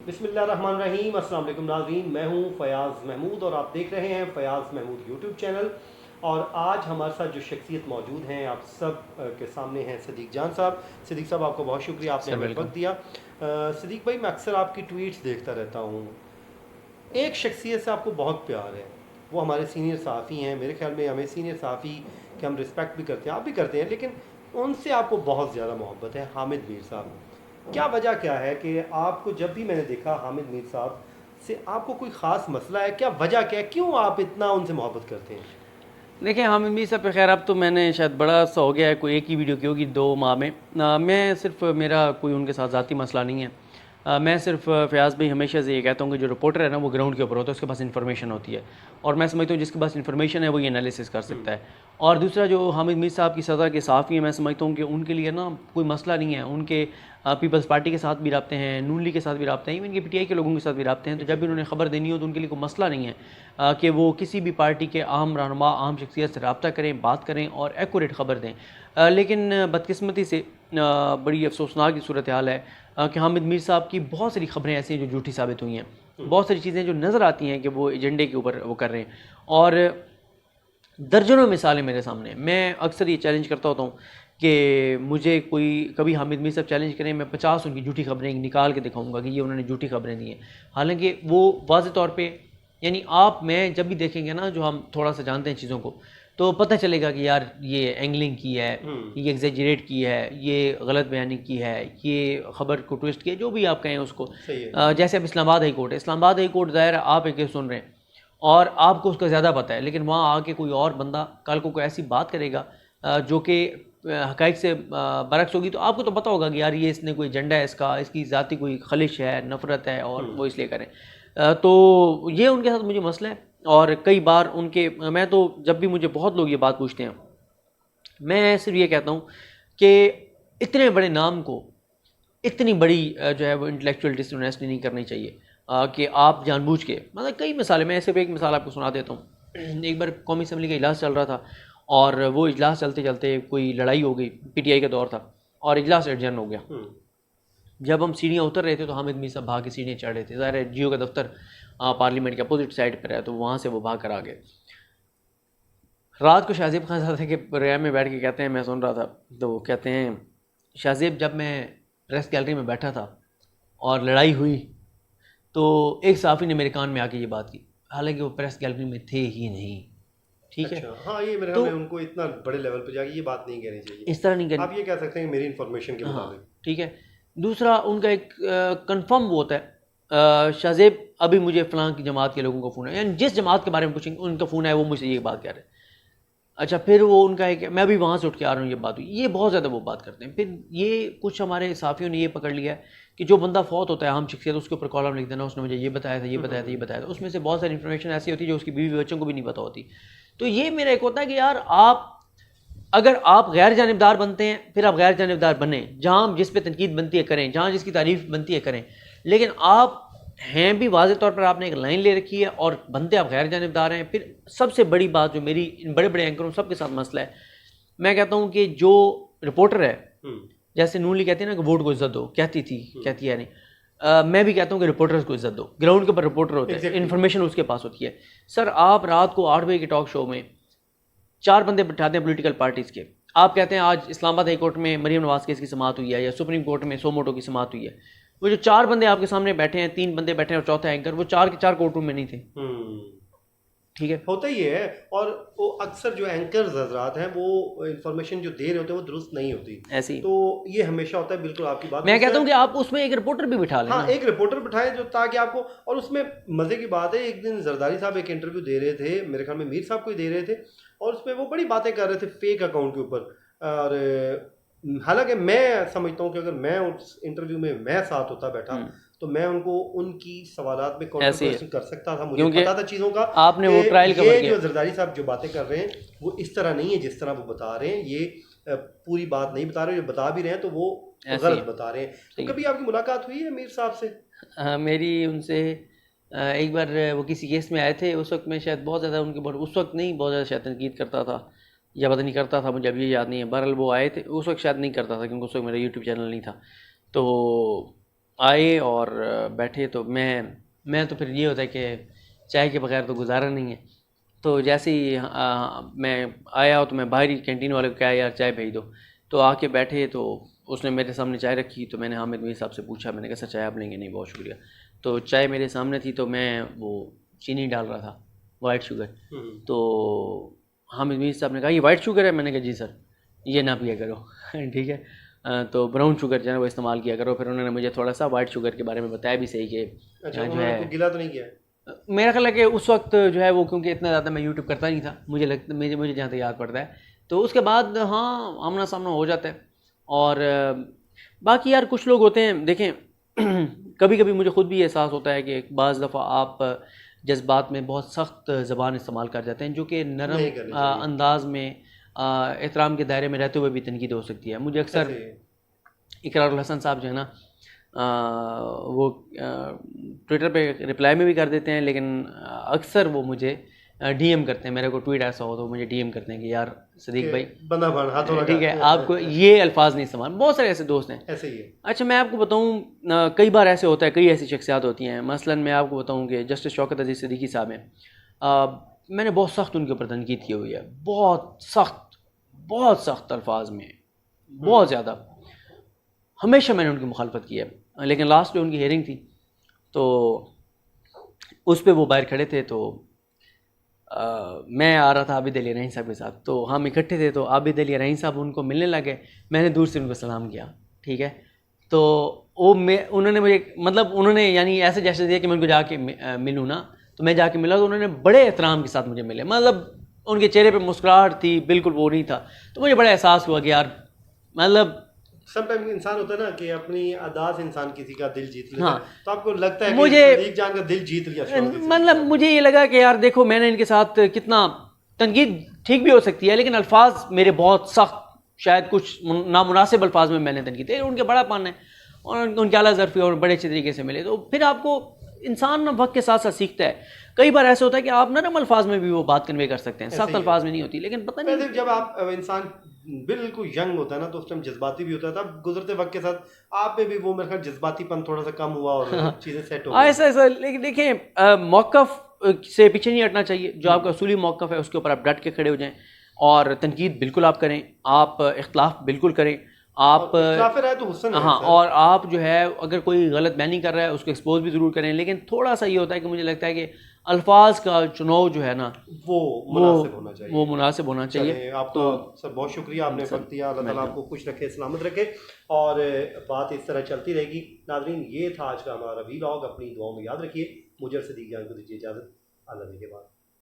بسم اللہ الرحمن الرحیم. السلام علیکم ناظرین, میں ہوں فیاض محمود اور آپ دیکھ رہے ہیں فیاض محمود یوٹیوب چینل. اور آج ہمارے ساتھ جو شخصیت موجود ہیں آپ سب کے سامنے ہیں صدیق جان صاحب. صدیق صاحب آپ کا بہت شکریہ, آپ نے ہمیں وقت دیا. صدیق بھائی, میں اکثر آپ کی ٹویٹس دیکھتا رہتا ہوں. ایک شخصیت سے آپ کو بہت پیار ہے, وہ ہمارے سینئر صحافی ہیں. میرے خیال میں ہمیں سینئر صحافی کہ ہم رسپیکٹ بھی کرتے ہیں, آپ بھی کرتے ہیں, لیکن ان سے آپ کو بہت زیادہ محبت ہے, حامد میر صاحب. کیا وجہ کیا ہے کہ آپ کو جب بھی میں نے دیکھا حامد میر صاحب سے آپ کو کوئی خاص مسئلہ ہے, کیا وجہ کیا ہے, کیوں آپ اتنا ان سے محبت کرتے ہیں؟ دیکھیں حامد میر صاحب پہ خیر اب تو میں نے شاید بڑا سا ہو گیا ہے, کوئی ایک ہی ویڈیو کی ہوگی 2 ماہ میں. میں صرف میرا کوئی ان کے ساتھ ذاتی مسئلہ نہیں ہے. میں صرف فیاض بھائی ہمیشہ سے یہ کہتا ہوں کہ جو رپورٹر ہے نا وہ گراؤنڈ کے اوپر ہوتا ہے, اس کے پاس انفارمیشن ہوتی ہے, اور میں سمجھتا ہوں جس کے پاس انفارمیشن ہے وہ یہ انالیسس کر سکتا ہے. اور دوسرا جو حامد میر صاحب کی سزا کے صحافی ہیں, میں سمجھتا ہوں کہ ان کے لیے نا کوئی مسئلہ نہیں ہے. ان کے پیپلز پارٹی کے ساتھ بھی رابطے ہیں, نون لیگ کے ساتھ بھی رابطے ہیں, ایون کے پی ٹی آئی کے لوگوں کے ساتھ بھی رابطے ہیں. تو جب بھی انہوں نے خبر دینی ہو تو ان کے لیے کوئی مسئلہ نہیں ہے کہ وہ کسی بھی پارٹی کے عام رہنما, عام شخصیت سے رابطہ کریں, بات کریں اور ایکوریٹ خبر دیں. لیکن بدقسمتی سے بڑی افسوسناک کی صورتحال ہے کہ حامد میر صاحب کی بہت ساری خبریں ایسی ہیں جو جھوٹی ثابت ہوئی ہیں. بہت ساری چیزیں جو نظر آتی ہیں کہ وہ ایجنڈے کے اوپر وہ کر رہے ہیں, اور درجنوں مثالیں میرے سامنے. میں اکثر یہ چیلنج کرتا ہوتا ہوں کہ مجھے کوئی کبھی حامد میر صاحب چیلنج کریں, میں 50 ان کی جھوٹی خبریں نکال کے دکھاؤں گا کہ یہ انہوں نے جھوٹی خبریں دی ہیں. حالانکہ وہ واضح طور پہ, یعنی آپ میں جب بھی دیکھیں گے نا, جو ہم تھوڑا سا جانتے ہیں چیزوں کو, تو پتہ چلے گا کہ یار یہ اینگلنگ کی ہے, یہ ایگزیجریٹ کی ہے, یہ غلط بیانی کی ہے, یہ خبر کو ٹویسٹ کی ہے, جو بھی آپ کہیں اس کو. جیسے اب اسلام آباد ہائی کورٹ ہے, اسلام آباد ہائی کورٹ ظاہر ہے آپ ایک سن رہے ہیں اور آپ کو اس کا زیادہ پتہ ہے, لیکن وہاں آ کے کوئی اور بندہ کل کو کوئی ایسی بات کرے گا جو کہ حقائق سے برعکس ہوگی, تو آپ کو تو پتہ ہوگا کہ یار یہ اس نے کوئی ایجنڈا ہے, اس کی ذاتی کوئی خلش ہے, نفرت ہے, اور وہ اس لیے کریں. تو یہ ان کے ساتھ مجھے مسئلہ ہے. اور کئی بار ان کے, میں تو جب بھی مجھے بہت لوگ یہ بات پوچھتے ہیں, میں صرف یہ کہتا ہوں کہ اتنے بڑے نام کو اتنی بڑی جو ہے وہ انٹلیکچوئل ڈس آنیسٹی نہیں کرنی چاہیے کہ آپ جان بوجھ کے, مطلب کئی مثالیں, میں صرف ایک مثال آپ کو سنا دیتا ہوں. ایک بار قومی اسمبلی کا اجلاس چل رہا تھا, اور وہ اجلاس چلتے چلتے کوئی لڑائی ہو گئی, پی ٹی آئی کا دور تھا, اور اجلاس ایڈجرن ہو گیا. جب ہم سیڑھیاں اتر رہے تھے تو حامد میر صاحب بھاگ کے سیڑھیاں چڑھ رہے تھے. ظاہر ہے جیو کا دفتر پارلیمنٹ کے اپوزٹ سائڈ پر ہے, تو وہاں سے وہ بھاگ کر آ گئے. رات کو شاہ زیب خان صاحب کے ریام میں بیٹھ کے کہتے ہیں, میں سن رہا تھا, تو وہ کہتے ہیں شاہ زیب جب میں پریس گیلری میں بیٹھا تھا اور لڑائی ہوئی تو ایک صحافی نے میرے کان میں آ کے یہ بات کی, حالانکہ وہ پریس گیلری میں تھے ہی نہیں. ٹھیک ہے, ہاں, یہ میرے خیال میں ان کو اتنا بڑے لیول پہ جا کے یہ بات نہیں کہنی چاہیے, اس طرح نہیں کرنی. آپ یہ کہہ سکتے ہیں میری انفارمیشن کے مطابق. ٹھیک ہے. دوسرا ان کا ایک کنفرم وہ ہوتا ہے, شاہ زیب ابھی مجھے فلاں کی جماعت کے لوگوں کا فون ہے, یعنی جس جماعت کے بارے میں پوچھیں گے ان کا فون ہے, وہ مجھ سے یہ بات کہہ رہے ہیں. اچھا, پھر وہ ان کا ہے کہ میں بھی وہاں سے اٹھ کے آ رہا ہوں, یہ بات ہوئی. یہ بہت زیادہ وہ بات کرتے ہیں. پھر یہ کچھ ہمارے صحافیوں نے یہ پکڑ لیا ہے کہ جو بندہ فوت ہوتا ہے عام شخصیت, اس کے اوپر کالم لکھ دینا, اس نے مجھے یہ بتایا تھا, یہ بتایا تھا, یہ بتایا تھا. اس میں سے بہت ساری انفارمیشن ایسی ہوتی ہے جو اس کی بیوی بچوں کو بھی نہیں پتہ ہوتی. تو یہ میرا ایک ہوتا ہے کہ یار آپ اگر آپ غیر جانبدار بنتے ہیں, پھر آپ غیر جانبدار بنیں, جہاں جس پہ تنقید بنتی ہے کریں, جہاں جس کی تعریف بنتی ہے کریں, لیکن آپ ہیں بھی واضح طور پر آپ نے ایک لائن لے رکھی ہے اور بنتے آپ غیر جانبدار ہیں. پھر سب سے بڑی بات جو میری ان بڑے بڑے اینکروں سب کے ساتھ مسئلہ ہے, میں کہتا ہوں کہ جو رپورٹر ہے, جیسے نون لیگ کہتی ہے نا کہ ووٹ کو عزت دو, کہتی ہے نہیں, میں بھی کہتا ہوں کہ رپورٹرز کو عزت دو. گراؤنڈ کے اوپر رپورٹر ہوتے ہیں, انفارمیشن اس کے پاس ہوتی ہے. سر آپ رات کو 8 بجے کے ٹاک شو میں 4 بندے بٹھاتے ہیں پولیٹیکل پارٹیز کے, آپ کہتے ہیں آج اسلام آباد ہائی کورٹ میں مریم نواز کیس کی سماعت ہوئی ہے, یا سپریم کورٹ میں سوموٹو کی سماعت ہوئی ہے. وہ جو 4 بندے آپ کے سامنے بیٹھے ہیں, 3 بندے بیٹھے ہیں اور چوتھا اینکر, وہ 4 کے 4 کورٹ روم میں نہیں تھے. ٹھیک ہے, ہوتا ہی ہے. اور وہ اکثر جو اینکرز حضرات ہیں وہ انفارمیشن جو دے رہے ہوتے ہیں وہ درست نہیں ہوتی ایسی. تو یہ ہمیشہ ہوتا ہے. بالکل آپ کی بات, میں کہتا ہوں کہ آپ اس میں ایک رپورٹر بھی بٹھا لیں. ہاں, ایک رپورٹر بٹھائیں جو تاکہ آپ کو, اور اس میں مزے کی بات ہے, ایک دن زرداری صاحب ایک انٹرویو دے رہے تھے, میرے خیال میں میر صاحب کو ہی دے رہے تھے, اور اس میں وہ بڑی باتیں کر رہے تھے فیک اکاؤنٹ کے اوپر. اور حالانکہ میں سمجھتا ہوں کہ اگر میں اس انٹرویو میں ساتھ ہوتا بیٹھا تو میں ان کو ان کی سوالات میں کنٹریبیوشن کر سکتا تھا. مجھے پتا تھا چیزوں کا, آپ نے وہ ٹرائل کور یہ جو زرداری صاحب جو باتیں کر رہے ہیں وہ اس طرح نہیں ہے جس طرح وہ بتا رہے ہیں. یہ پوری بات نہیں بتا رہے, جو بتا بھی رہے ہیں تو وہ غلط بتا رہے ہیں. کبھی آپ کی ملاقات ہوئی ہے میر صاحب سے؟ میری ان سے ایک بار وہ کسی کیس میں آئے تھے, اس وقت میں شاید بہت زیادہ ان کے اس وقت نہیں, بہت زیادہ شاید تنقید کرتا تھا, یا پتہ نہیں کرتا تھا, مجھے اب یہ یاد نہیں ہے. بہرحال وہ آئے تھے, اس وقت شاید نہیں کرتا تھا کیونکہ اس وقت میرا یوٹیوب چینل نہیں تھا. تو آئے اور بیٹھے تو میں تو پھر یہ ہوتا ہے کہ چائے کے بغیر تو گزارا نہیں ہے. تو جیسے ہی میں آیا تو میں باہر ہی کینٹین والے کو کہا یار چائے بھیج دو. تو آ کے بیٹھے تو اس نے میرے سامنے چائے رکھی. تو میں نے حامد میر صاحب سے پوچھا, میں نے کہا سر چائے آپ لیں گے؟ نہیں بہت شکریہ. تو چائے میرے سامنے تھی تو میں وہ چینی ڈال رہا تھا, وائٹ شوگر. تو حامد میر صاحب نے کہا یہ وائٹ شوگر ہے؟ میں نے کہا جی سر یہ نہ پیا کرو ٹھیک ہے, تو براؤن شوگر جو ہے وہ استعمال کیا کرو. پھر انہوں نے مجھے تھوڑا سا وائٹ شوگر کے بارے میں بتایا بھی صحیح کہ جو ہے گلا تو نہیں کیا. میرا خیال ہے کہ اس وقت جو ہے وہ کیونکہ اتنا زیادہ میں یوٹیوب کرتا نہیں تھا, مجھے جہاں تک یاد پڑتا ہے. تو اس کے بعد ہاں آمنا سامنا ہو جاتا ہے. اور باقی یار کچھ لوگ ہوتے ہیں دیکھیں کبھی کبھی مجھے خود بھی احساس ہوتا ہے کہ بعض دفعہ آپ جذبات میں بہت سخت زبان استعمال کر جاتے ہیں جو کہ نرم انداز میں احترام کے دائرے میں رہتے ہوئے بھی تنقید ہو سکتی ہے. مجھے اکثر اقرار الحسن صاحب جو ہے نا وہ ٹویٹر پہ رپلائی میں بھی کر دیتے ہیں, لیکن اکثر وہ مجھے ڈی ایم کرتے ہیں. میرے کو ٹویٹ ایسا ہو تو مجھے ڈی ایم کرتے ہیں کہ یار صدیق بھائی ٹھیک ہے آپ کو یہ الفاظ نہیں استعمال. بہت سارے ایسے دوست ہیں ایسے ہی ہے. اچھا میں آپ کو بتاؤں کئی بار ایسے ہوتا ہے, کئی ایسی شخصیات ہوتی ہیں. مثلاً میں آپ کو بتاؤں کہ جسٹس شوکت عزیز صدیقی صاحب ہیں, میں نے بہت سخت ان کے اوپر تنقید کی ہوئی ہے, بہت سخت الفاظ میں, بہت زیادہ. ہمیشہ میں نے ان کی مخالفت کی ہے. لیکن لاسٹ جو ان کی ہیئرنگ تھی تو اس پہ وہ باہر کھڑے تھے, تو میں آ رہا تھا عابد علی رحیم صاحب کے ساتھ, تو ہم اکٹھے تھے. تو عابد علی رحیم صاحب ان کو ملنے لگے, میں نے دور سے ان کو سلام کیا ٹھیک ہے. تو انہوں نے مجھے مطلب انہوں نے یعنی ایسے جیسے دیا کہ میں ان کو جا کے ملوں نا, تو میں جا کے ملا تو انہوں نے بڑے احترام کے ساتھ مجھے ملے. مطلب ان کے چہرے پہ مسکراہٹ تھی, بالکل وہ نہیں تھا. تو مجھے بڑا احساس ہوا کہ یار مطلب سم ٹائم انسان ہوتا ہے نا کہ اپنی ادا سے انسان کسی کا دل جیت لیتا ہے, تو آپ کو لگتا ہے مجھے صدیق جان کا دل جیت لیا. مطلب مجھے یہ لگا کہ یار دیکھو میں نے ان کے ساتھ کتنا تنقید ٹھیک بھی ہو سکتی ہے, لیکن الفاظ میرے بہت سخت, شاید کچھ نامناسب الفاظ میں نے تنقید ہے. ان کے بڑا پن ہے اور ان کے اعلیٰ ظرفی اور بڑے اچھے طریقے سے ملے. تو پھر آپ کو انسان وقت کے ساتھ ساتھ سیکھتا ہے. کئی بار ایسا ہوتا ہے کہ آپ نرم الفاظ میں بھی وہ بات کنوے کر سکتے ہیں, سخت الفاظ میں نہیں ہوتی. لیکن پتہ نہیں جب آپ انسان بالکل ینگ ہوتا ہے نا تو اس ٹائم جذباتی بھی ہوتا ہے, تب گزرتے وقت کے ساتھ آپ میں بھی وہ میرے خیال جذباتی پن تھوڑا سا کم ہوا اور چیزیں سیٹ ہو گئی. ایسا لیکن دیکھیں موقف سے پیچھے نہیں ہٹنا چاہیے. جو آپ کا اصولی موقف ہے اس کے اوپر آپ ڈٹ کے کھڑے ہو جائیں, اور تنقید بالکل آپ کریں, آپ اختلاف بالکل کریں, آپ ہاں, اور آپ جو ہے اگر کوئی غلط بیانی کر رہا ہے اس کو ایکسپوز بھی ضرور کریں. لیکن تھوڑا سا یہ ہوتا ہے کہ مجھے لگتا ہے کہ الفاظ کا چناؤ جو ہے نا وہ مناسب ہونا چاہیے. آپ کا سر بہت شکریہ, آپ نے وقت دیا. اللہ تعالیٰ آپ کو خوش رکھے, سلامت رکھے, اور بات اس طرح چلتی رہے گی. ناظرین یہ تھا آج کا ہمارا ویلاگ, اپنی دعاؤں میں یاد رکھیے. مجھے صدیق جان کو دیجیے اجازت, اللہ کے بعد.